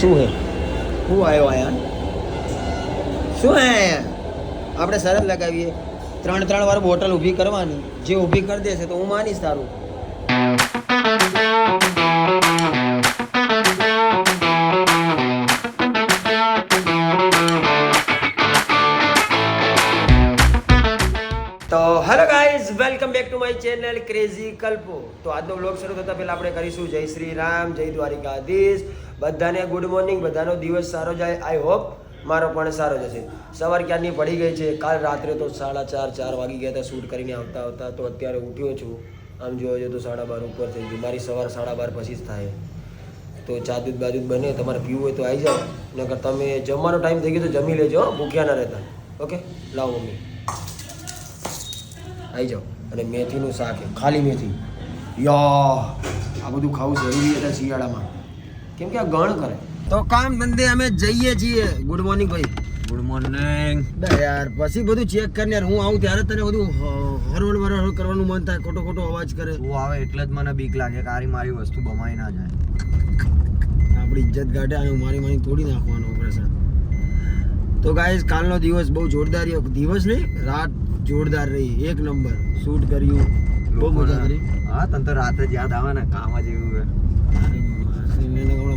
શું હે હું આવ્યો આયા શું હે આપણે શરત લગાવીએ 3 વાર બોટલ ઊભી કરવાની જે ઊભી કરી દેશે તો હું માનીશ તારું તો hello guys welcome back to my channel crazy કલ્પો તો આજનો વ્લોગ શરૂ થતા પહેલા આપણે કરીશું જય શ્રી રામ જય દ્વારિકાધીશ બધાને ગુડ મોર્નિંગ બધાનો દિવસ સારો જાય આઈ હોપ મારો પણ સારો જશે સવાર ક્યારની પડી ગઈ છે કાલ રાત્રે તો 4:30 વાગી ગયા હતા શૂટ કરીને આવતા તો અત્યારે ઉઠ્યો છું આમ જોવા જોઈએ તો 12:30 ઉપર થઈ ગયું મારી સવાર 12:30 પછી જ થાય તો ચા દૂધ બાજુ બને તમારે પીવું હોય તો આવી જાઓ નકર તમે જમવાનો ટાઈમ થઈ ગયો તો જમી લેજો ભૂખ્યા ના રહેતા ઓકે લાવો મમ્મી આવી જાઓ અને મેથીનું શાક ખાલી મેથી આ બધું ખાવું જરૂરી હતા શિયાળામાં કેમ કે આ ગણ કરે તો કામ ધંધે અમે જઈએ છીએ ગુડ મોર્નિંગ ભાઈ ગુડ મોર્નિંગ યાર પછી બધું ચેક કરીને યાર હું આવું ત્યારે તને બધું હરવડ કરવાનું મન થાય ખોટો અવાજ કરે તું આવે એટલે જ મને બીક લાગે કે મારી વસ્તુ બમાઈ ના જાય આપણી ઇજ્જત ગાઢે અને મારી તોડી નાખવાનું ઓપરેશન તો ગાઈસ કાલનો દિવસ બહુ જોરદાર રહ્યો દિવસ નહીં રાત જોરદાર રહી એક નંબર શૂટ કર્યું બહુ મજા કરી હા તને તો રાતે જ યાદ આવે ને કામ જ એવું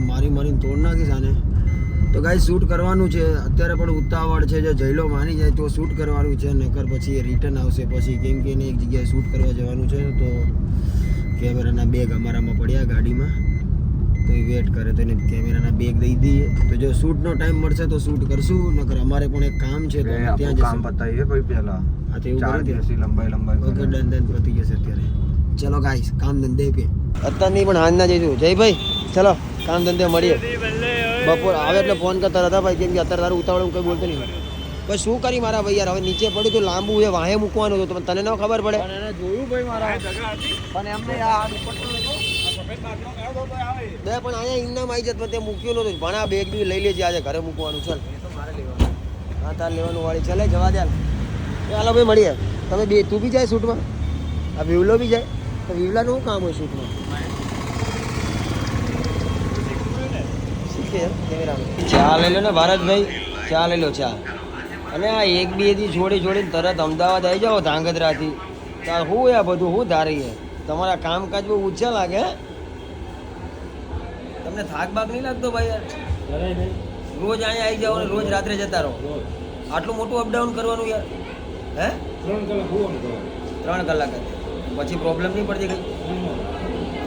મારીને તોડ નાખીશ આને તો ગાઈસ શૂટ કરવાનું છે અત્યારે પણ ઉતાવળ છે જો જયલો માની જાય તો શૂટ કરવાનું છે નકર પછી રિટર્ન આવશે પછી કેમ કે એને એક જગ્યાએ શૂટ કરવા જવાનું છે તો કેમેરાના બેગ અમારામાં પડ્યા ગાડીમાં તો એ વેટ કરે તો એને કેમેરાના બેગ દઈ દઈએ તો જો શૂટનો ટાઈમ મળશે તો શૂટ કરશું નકર અમારે પણ એક કામ છે તો ત્યાં કામ પતાવીએ ભાઈ પહેલા હા તો એવું 4 દિવસની લંબાઈ ઓકે ડન પતી જશે અત્યારે ચલો ગાઈસ કામ ધંધે પે અત્યારની પણ હાજના જઈશું જય ભાઈ ચલો કામ ધંધે મળીએ બપોર આવે એટલે ફોન કરતા હતા ભાઈ કેમ કે અત્યારે તારું ઉતાવળ હું કંઈ બોલતો નહીં બસ શું કરી મારા ભાઈ યાર હવે નીચે પડ્યું તો લાંબુ એ વાહે મૂકવાનું હતું તને ન ખબર પડે જોયું ભાઈ મારા પણ એમને બે પણ અહીંયા ઇનામ આવી જત તે મૂક્યું નતું પણ આ બેગ બી લઈ લેજે આજે ઘરે મૂકવાનું ચાલ હા તાર લેવાનું વાળી ચાલે જવા દે ચાલો ભાઈ મળીએ તમે બે તું બી જાય શૂટમાં આ વિવલો બી જાય તો વિવલાનું શું કામ હોય શૂટમાં ચા લઈ લો ને ભારતભાઈ ચા લઈ લો ચા અને આ એક બે દી છોડીને તરત અમદાવાદ આવી જાઓ ધાંગધ્રાથી તાર શું આ બધું શું ધારીએ તમારા કામકાજ બહુ ઊંચા લાગે તમને થાક બાક નહીં લાગતો ભાઈ યાર રોજ અહીંયા આવી જાઓ ને રોજ રાત્રે જતા રહો આટલું મોટું અપડાઉન કરવાનું યાર હે 3 કલાક પછી પ્રોબ્લેમ નહીં પડતી કઈ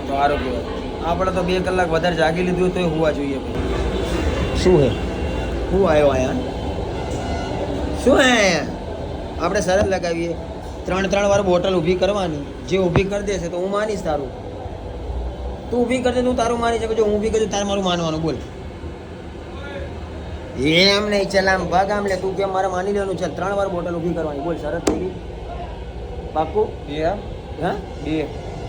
તો સારું કહેવાય આપણે તો 2 કલાક વધારે જાગી લીધું તો હોવા જોઈએ શું હે હું આવ્યો આયા શું હે આપણે શરત લગાવીએ 3 વાર બોટલ ઊભી કરવાની જે ઊભી કરી દેશે તો હું માનીશ તારું તું ઊભી કરજે તું તારું માની શકે જો હું ઊભી કરજે તારે મારું માનવાનું બોલ એમ નહીં ચાલ આમ ભાગ આમ લે તું કેમ મારે માની લેવાનું ચાલ 3 વાર બોટલ ઊભી કરવાની બોલ શરત થઈ ગઈ પાક્કું હા 2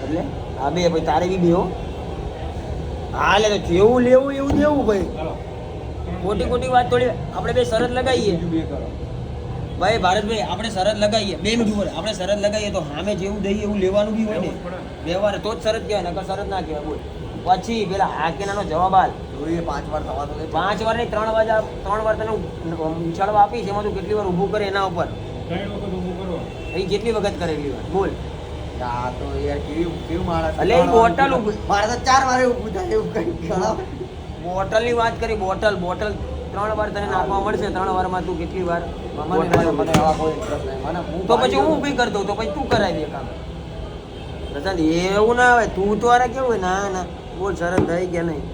એટલે હા 2 ભાઈ તારે બી 2 હો હા લે તો જેવું લેવું એવું દેવું ભાઈ ખોટી વાત થોડી આપણે બે શરત લગાવીએ ભાઈ ભારતભાઈ આપણે શરત લગાવીએ 2 મિનિટ ઉપર આપણે શરત લગાવીએ તો સામે જેવું દઈએ એવું લેવાનું બી હોય ને વ્યવહાર તો જ શરત કહેવાય નકર શરત ના કહેવાય બોલ પછી પેલા હા કે નાનો જવાબ હાલ જોઈએ 5 વાર થવાનું 5 વાર નહીં 3 વાર તને ઉછાળવા આપીશ એમાં તું કેટલી વાર ઊભું કરે એના ઉપર 3 વખત ઊભું કરો એ જેટલી વખત કરે એટલી વાર બોલ આ તો યાર કેવું માણસ એટલે એ બોટલ મારે તો 4 વારે ઊભું થાય એવું કઈ બોટલની વાત કરી બોટલ 3 વાર તને નાખવા મળશે 3 વારમાં તું કેટલી વાર મને આવા કોઈ ઇન્ટરેસ્ટ નહીં તો પછી હું ઊભી કરી દઉં તો પછી તું કરાવી દે કામ પ્રશાંત એવું ના આવે તું તો અરે કેવું હોય ના બોલ શરત થઈ કે નહીં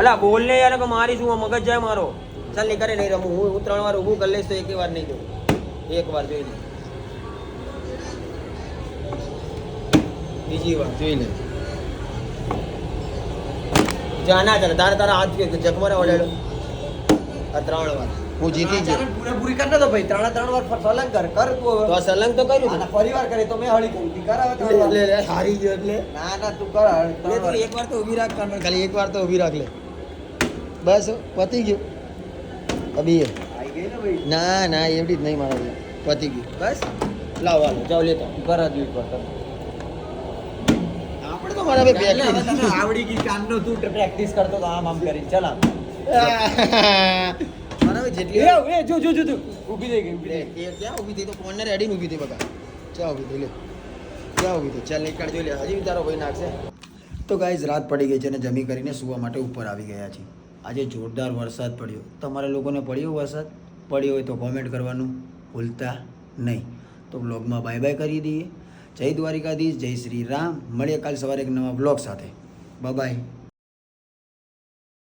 અલા બોલ ને યાર કે મારી શું મગજ જાય મારો ચાલ નહીં કરે નહીં રમું હું 3 વાર ઊભું કરી લઈશ તો એક વાર નહીં દઉં એક વાર જોઈ લે બીજી વાર જોઈ લે જાના ચાલે તારા હાથ જખમારા ઓડાડો આ 3 વાર હું જીતી ગયો પૂરી કર દો ભાઈ 3 વાર સલંગ કર તું તો આ સલંગ તો કર્યું અને પરિવાર કરે તો મેં હળી કરી કરાવે લે હારી ગયો એટલે ના તું કર એક વાર તો ઊભી રાખ ખાલી એક વાર તો ઊભી રાખ લે બસ પતી ગયું અભી આવી ગઈ ને ભાઈ ના એવડી જ નહીં મારા પતી ગયું બસ લાવ હાલો જાઓ લેતા કર જ એક વાર આપણે તો તો મારા ભાઈ બેઠી આવડી ગઈ કાનનો તું પ્રેક્ટિસ કરતો તો આમ કરી ચાલ આમ મારા ભાઈ જેટલી એ જો ઊભી થઈ ગઈ એ ક્યાં ઊભી થઈ તો કોર્નર રેડી ઊભી થઈ બકા ક્યાં ઊભી થઈ લે ક્યાં ઊભી થઈ ચાલ નીકળ જો લે હજી તારો ભાઈ નાખશે તો ગાઈઝ રાત પડી ગઈ છે અને જમી કરીને સૂવા માટે ઉપર આવી ગયા છે આજે જોરદાર વરસાદ પડ્યો તમારા લોકોને પડ્યો વરસાદ પડ્યો હોય તો કોમેન્ટ કરવાનું ભૂલતા નહીં તો વ્લોગમાં બાય બાય કરી દઈએ જય દ્વારિકાધીશ જય શ્રી રામ મળીએ કાલ સવારે એક નવા વ્લોગ સાથે બાય